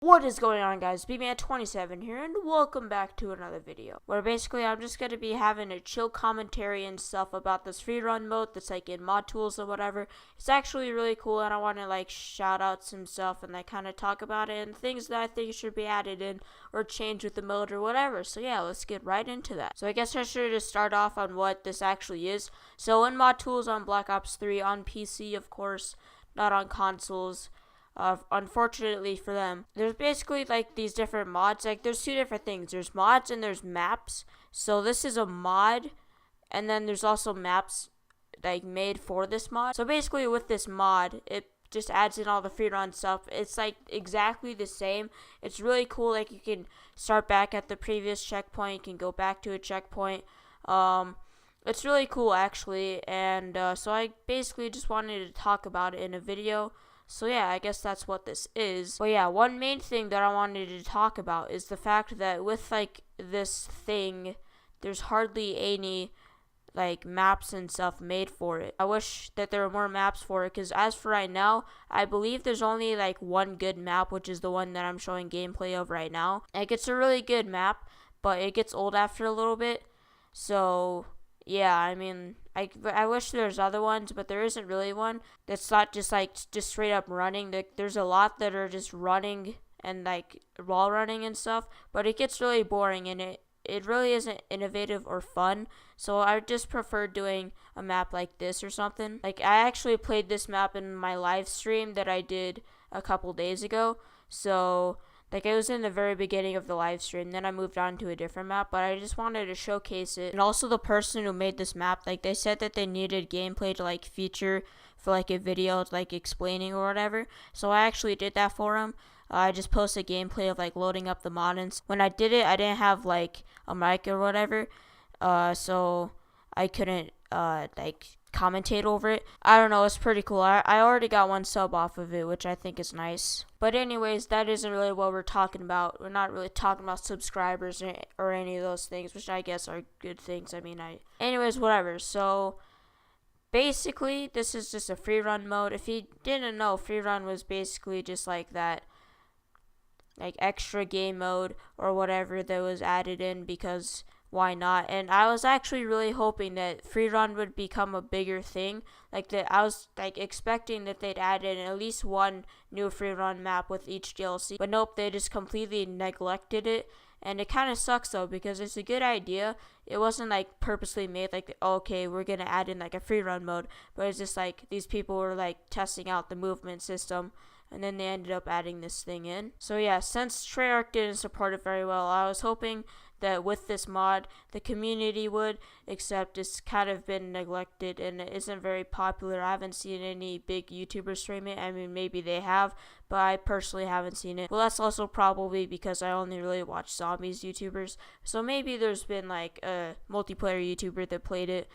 What is going on, guys? BMan27 here, and welcome back to another video where basically I'm just going to be having a chill commentary and stuff about this free run mode that's like in mod tools or whatever. It's actually really cool, and I want to like shout out some stuff and like kind of talk about it and things that I think should be added in or changed with the mode or whatever. So yeah, let's get right into that. So I guess I should just start off on what this actually is. So in mod tools on Black Ops 3 on PC, of course, not on consoles. Unfortunately for them, there's basically like these different mods. Like there's two different things. There's mods and there's maps. So this is a mod, and then there's also maps like made for this mod. So basically with this mod, it just adds in all the free run stuff. It's like exactly the same. It's really cool. Like you can start back at the previous checkpoint. You can go back to a checkpoint. It's really cool actually, and so I basically just wanted to talk about it in a video. So yeah, I guess that's what this is. But yeah, one main thing that I wanted to talk about is the fact that with like this thing, there's hardly any like maps and stuff made for it. I wish that there were more maps for it, because as for right now, I believe there's only like one good map, which is the one that I'm showing gameplay of right now. Like it's a really good map, but it gets old after a little bit. So yeah, I mean, I wish there's other ones, but there isn't really one that's not just straight up running. There's a lot that are just running and like wall running and stuff, but it gets really boring, and it really isn't innovative or fun. So I just prefer doing a map like this or something. Like I actually played this map in my live stream that I did a couple days ago. So like it was in the very beginning of the live stream, then I moved on to a different map, but I just wanted to showcase it. And also the person who made this map, like they said that they needed gameplay to like feature for like a video like explaining or whatever. So I actually did that for him. I just posted gameplay of like loading up the mod, and when I did it, I didn't have like a mic or whatever, so I couldn't like commentate over it. I don't know, it's pretty cool. I already got one sub off of it, which I think is nice. But anyways, that isn't really what we're talking about. We're not really talking about subscribers or any of those things, which I guess are good things. Anyways, whatever. So basically, this is just a free run mode. If you didn't know, free run was basically just like that, like extra game mode or whatever that was added in, because why not? And I was actually really hoping that free run would become a bigger thing. Like that, I was like expecting that they'd add in at least one new free run map with each DLC. But nope, they just completely neglected it. And it kind of sucks though, because it's a good idea. It wasn't like purposely made like, okay, we're gonna add in like a free run mode. But it's just like these people were like testing out the movement system, and then they ended up adding this thing in. So yeah, since Treyarch didn't support it very well, I was hoping that with this mod the community would, except it's kind of been neglected and it isn't very popular. I haven't seen any big YouTubers stream it. I mean, maybe they have, but I personally haven't seen it. Well, that's also probably because I only really watch zombies YouTubers, so maybe there's been like a multiplayer YouTuber that played it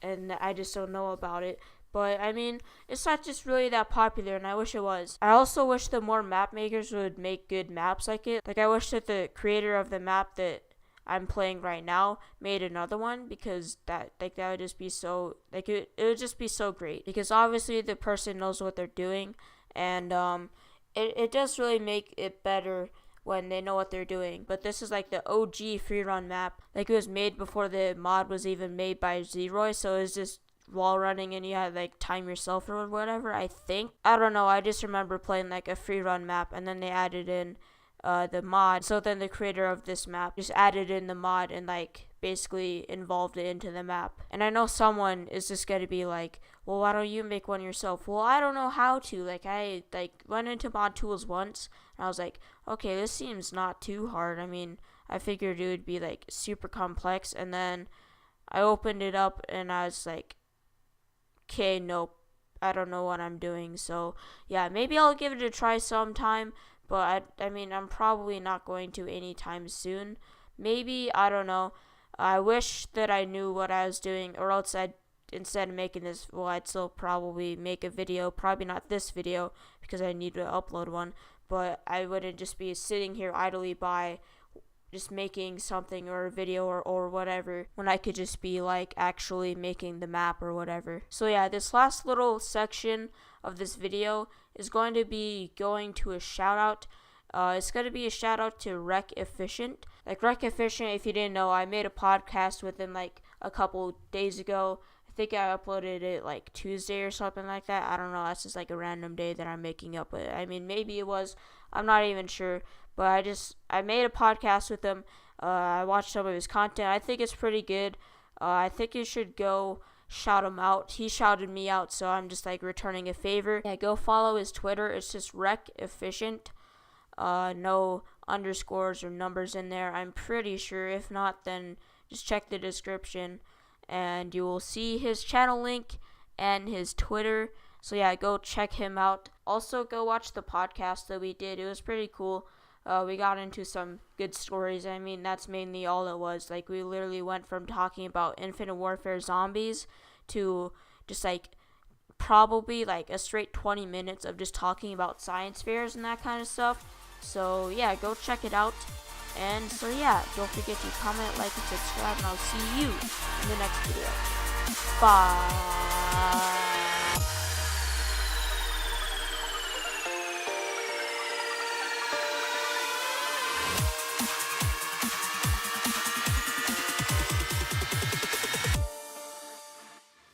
and I just don't know about it. But I mean, it's not just really that popular, and I wish it was. I also wish that more map makers would make good maps like it. Like I wish that the creator of the map that I'm playing right now made another one, because that would just be so it would just be so great, because obviously the person knows what they're doing, and it does really make it better when they know what they're doing. But this is like the OG free run map. Like it was made before the mod was even made by Zeroy, so it's just wall running and you had like time yourself or whatever, I think. I don't know, I just remember playing like a free run map, and then they added in the mod. So then the creator of this map just added in the mod and like basically involved it into the map. And I know someone is just gonna be like, well, why don't you make one yourself? Well, I don't know how to. Like I went into mod tools once and I was like, okay, this seems not too hard. I mean, I figured it would be like super complex, and then I opened it up and I was like, okay, nope, I don't know what I'm doing. So yeah, maybe I'll give it a try sometime, but I mean, I'm probably not going to anytime soon. Maybe, I don't know. I wish that I knew what I was doing, or else instead of making this, well, I'd still probably make a video. Probably not this video, because I need to upload one, but I wouldn't just be sitting here idly by just making something or a video or whatever, when I could just be like actually making the map or whatever. So yeah, this last little section of this video is going to be going to a shout out It's going to be a shout out to Rec Efficient. Like Rec Efficient, if you didn't know, I made a podcast with him like a couple days ago. I think I uploaded it like Tuesday or something like that. I don't know. That's just like a random day that I'm making up with. I mean, maybe it was. I'm not even sure. But I made a podcast with him. I watched some of his content. I think it's pretty good. I think you should go shout him out. He shouted me out, so I'm just like returning a favor. Yeah, go follow his Twitter. It's just Rec Efficient. No underscores or numbers in there. I'm pretty sure. If not, then just check the description and you will see his channel link and his Twitter. So yeah, go check him out. Also, go watch the podcast that we did. It was pretty cool. We got into some good stories. I mean, that's mainly all it was. Like, we literally went from talking about Infinite Warfare zombies to just like probably like a straight 20 minutes of just talking about science fairs and that kind of stuff. So yeah, go check it out. And so yeah, don't forget to comment, like, and subscribe, and I'll see you in the next video. Bye.